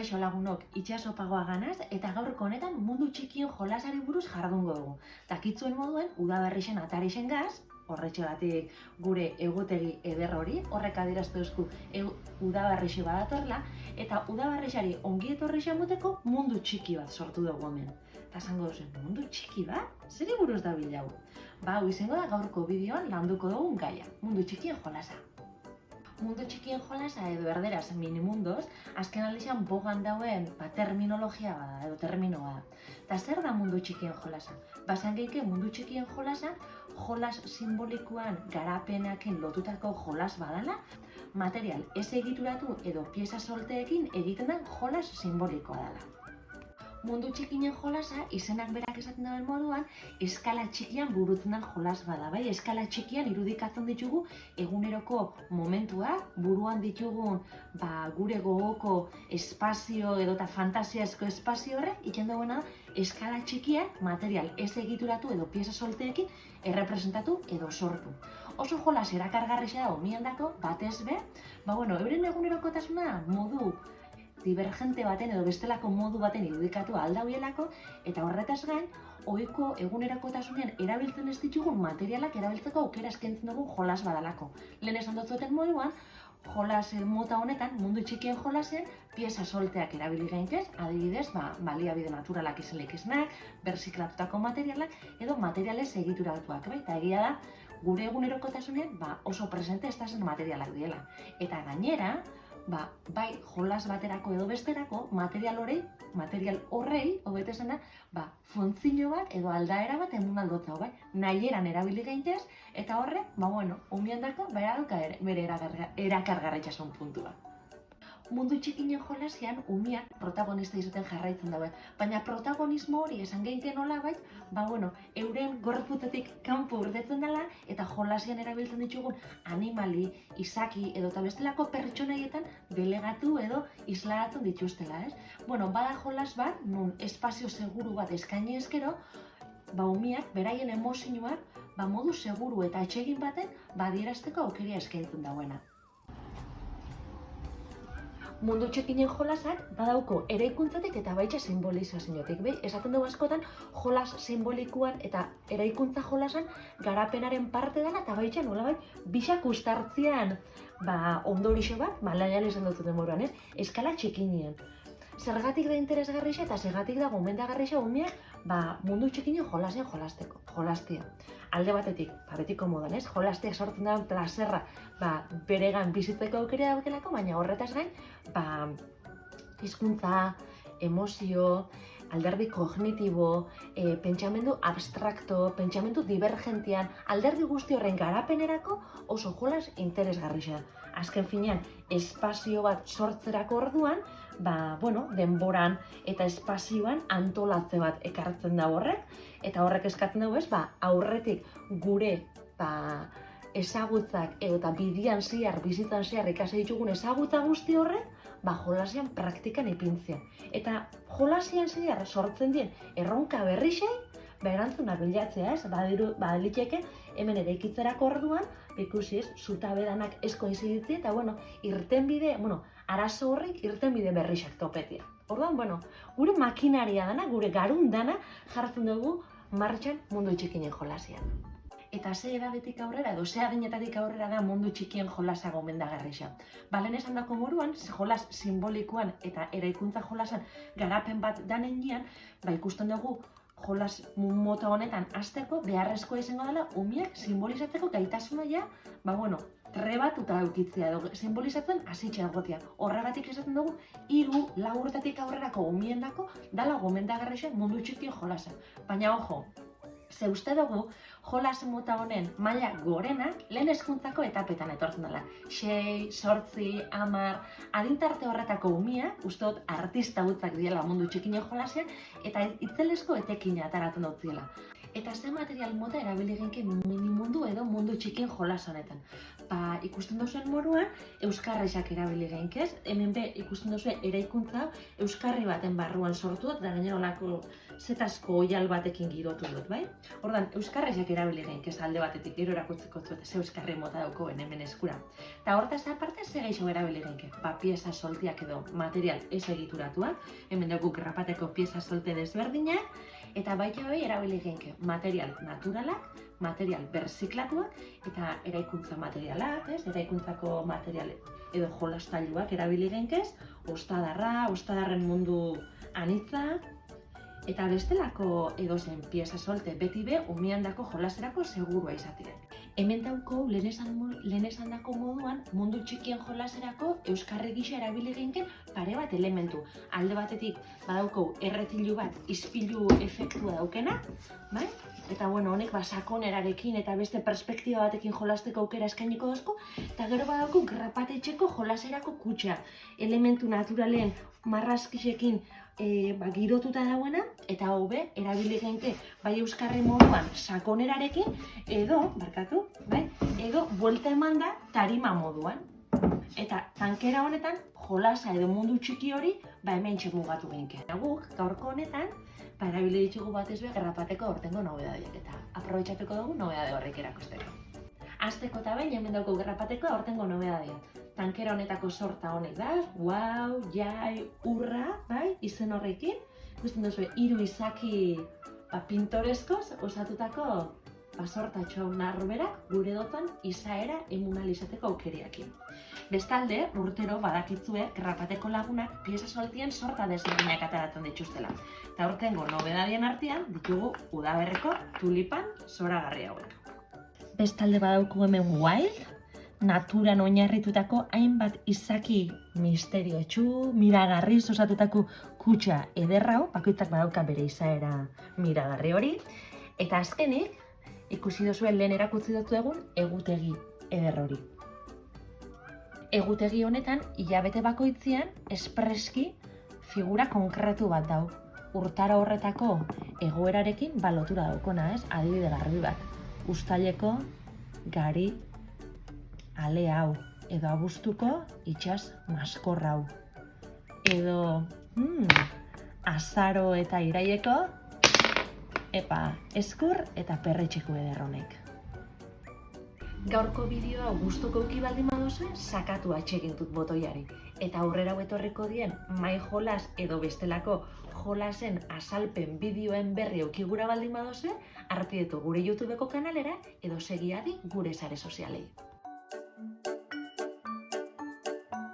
Kaixo lagunok, itxasopagoa ganaz eta gaurko honetan mundu txikien jolasari buruz jardungo dugu. Dakitzuen moduen, udaberrixen atarixen gaz, horretxegatik gure egutegi eder hori, horrek adierazte eusku udaberrixi badatorla, eta udaberrixari ongi etorri moteko mundu txiki bat sortu dugu hemen. Eta esango duzen, mundu txiki bat? Zeri buruz da bilagu? Ba, hau izango da gaurko bideoan landuko dugun gaia, mundu txikien jolasa. Mundu txikien jolasa edo erderaz minimundos, azken aldizan bogan dauen terminologia bada edo terminoa da. Eta zer da mundu txikien jolasa? Basan geike mundu txikien jolasa, jolas simbolikoan garapenakin lotutako jolas badala, material ez egituratu edo pieza solteekin egiten den jolas simbolikoa dela. Mundu txikinen jolasa, izenak berak esaten duen moduan, eskala txikian burutzen den jolas bada, bai? Eskala txikian irudikatzen ditugu eguneroko momentuak, buruan ditugun gure gogoko espazio edota fantasiazko espazio horrek, iten duena eskala txikian material ez egituratu edo pieza solteekin errepresentatu edo sortu. Oso jolas erakargarria da umiandako, batez be, euren egunerokotasuna modu divergente baten edo bestelako modu baten irudikatu aldauielako, eta horretaz gain, ohiko egunerakotasunean erabiltzen ez ditugun materialak erabiltzeko aukera eskaintzen dugun jolas badalako. Lehen esan dutzoten moduan, jolas mota honetan, mundu txikien jolasen, pieza solteak erabili gainkez, adibidez, baliabide naturalak izelik esnak, berziklatutako materialak, edo materialez egituratuak, bai? Eta egia da, gure egunerokotasunean oso presente ez da zen materialak diela. Eta gainera, bai jolas baterako edo besterako, material horrei, hobeto esana, funtzio bat edo aldaera bat emun aldotza, bai? Nahieran erabili gainkez, eta horrek, umiandako bere erakargarritxasun puntua. Mundu txikinen jolasian umiak protagonista izaten jarraitzen daue, baina protagonismo hori esan geinke nolabait, euren gorputzetik kanpo urdetzen dela eta jolasian erabiltzen ditugun animali, izaki edo eta bestelako pertsonaietan delegatu edo isladatzen dituztela, ez? Bada jolas bat, nun espazio seguru bat eskaini eskero, umiak beraien emozioak modu seguru eta atsegin baten adierazteko aukeria eskaintzen dauena. Mundu txikinen jolasak badauko eraikuntzatik eta baita simbolizaziotik. Esaten dugu askotan jolas simbolikoan eta eraikuntza jolasan garapenaren parte dela eta baita nolabait bisak ustartzean ondorixo bat, lanian esan dut moduan, eskala txikinean. Zergatik da interesgarrixa eta zergatik da gomendagarrixa umeak mundu txikinen jolasean jolastia. Alde batetik, betiko modan, jolastiak sortzen da plazerra beregan bizitzeko aukera daukelako, baina horretaz gain, hizkuntza, emozio, alderdi kognitibo, pentsamendu abstrakto, pentsamendu divergentian, alderdi guzti horren garapenerako oso jolas interesgarrixa. Azken finean, espazio bat sortzerako orduan, denboran eta espazioan antolatze bat ekartzen da horrek, eta horrek eskatzen dugu aurretik gure ezagutzak eta bidian zehar, bizitzan zehar ikasi ditugun ezagutza guzti horrek, jolasian praktikan ipintzea. Eta jolasian zehar sortzen dien erronka berrixei, erantzuna bilatzea, badaliteke hemen eraikitzerako orduan, ikusi zutabedanak ez koinziditzi eta irtenbide, arazo horrek irtenbide berrixak topetia. Orduan, gure makinaria dana, gure garun dana jartzen dugu martxan mundu txikinen jolasian. Eta ze edadetik aurrera edo ze adinetatik aurrera da mundu txikien jolasa gomendagarrixa. Lehen esan dako moduan, jolas simbolikoan eta eraikuntza jolasan garapen bat danean, ikusten dugu jolas mota honetan hasteko beharrezkoa izango dela umiak simbolizatzeko gaitasuna trebatuta eukitzea edo simbolizatzen hasitxea egotea. Horregatik esaten dugu 3-4 urtetik aurrerako umiendako dala gomendagarrixa mundu txikien jolasa. Baina ojo, ze uste dugu, jolas mota honen maila gorenak lehen hezkuntzako etapetan etortzen dela. 6, 8, 10, adintarte horretako umiak, uste dut artista gutzak diela mundu txikinen jolasean, eta itzelesko etekina ataratzen dut ziela. Eta ze material mota erabili genke minimundu edo mundu txikien jolas honetan. Ikusten duzuen moruan, euskarrexak erabili genkez. Hemen be ikusten duzuen eraikuntza euskarri baten barruan sortu dut, eta gainera olako zetazko oial batekin girotu dut, bai? Ordan euskarrexak erabili genkez alde batetik gero erakutziko zuet, ze euskarri mota daukoen hemen eskura. Eta hortaz aparte, ze geixo erabili genke? Pieza soltiak edo material ez egituratuak, hemen dugu grapateko pieza solte desberdinak, eta baita bai erabili genke material naturalak, material berziklatuak eta eraikuntza materialak, eraikuntzako material edo jolastailuak erabili genkez, ostadarren mundu anitza, eta bestelako edozen pieza solte beti be umiandako jolaserako segurua izatea. Hemen dauko lehen esandako moduan mundu txikien jolaserako euskarri gisa erabili genken pare bat elementu. Alde batetik badauko erretilu bat ispilu efektua daukena, bai? Eta honek sakonerarekin eta beste perspektiba batekin jolasteko aukera eskainiko dozko, eta gero badauko grapatetxeko jolaserako kutxa, elementu naturalen marrazkisekin girotuta dauena, eta hobe erabili genke bai euskarri moduan sakonerarekin edo buelta eman da tarima moduan. Eta tankera honetan jolasa edo mundu txiki hori hemen mugatu genke. Guk gaurko honetan erabili ditugu batez be grapateko aurtengo nobedadiak eta aprobetxatuko dugu nobedade horrek erakusteko. Hasteko eta behin hemen dauko grapateko aurtengo nobedadiak. Tankera honetako sorta honek da, wow, jai, urra, bai, izen horrekin. Ikusten duzu, 3 izaki pintoreskoz osatutako sortatxo narberak gure dotan izaera emunalizateko aukeriakin. Bestalde, urtero badakitzue grapateko lagunak pieza soltien sorta desberdinak ateratzen dituztela. Eta aurtengo nobedadien artean ditugu udaberriko tulipan zoragarri hauek. Bestalde badauku hemen wild, naturan oinarritutako hainbat izaki misteriotsu, miragarriz osatutako kutxa ederrau, bakoitzak badauka bere izaera miragarri hori. Eta azkenik, ikusi duzuen lehen erakutsi dut egun egutegi eder hori. Egutegi honetan, hilabete bakoitzean, espreski figura konkretu bat dau. Urtaro horretako egoerarekin lotura daukona, adibide garbi bat. Uztaileko gari ale hau, edo abuztuko itxas maskor hau. Edo azaro eta iraieko eskur eta perretxeko eder honek. Gaurko bideoa gustuko uki baldin baduzue, sakatu atsegin dut botoiari. Eta aurrera etorriko dien mai jolas edo bestelako jolasen azalpen bideoen berri ukigura baldin baduzue, arpidetu gure YouTubeko kanalera edo segiadi gure sare sozialei.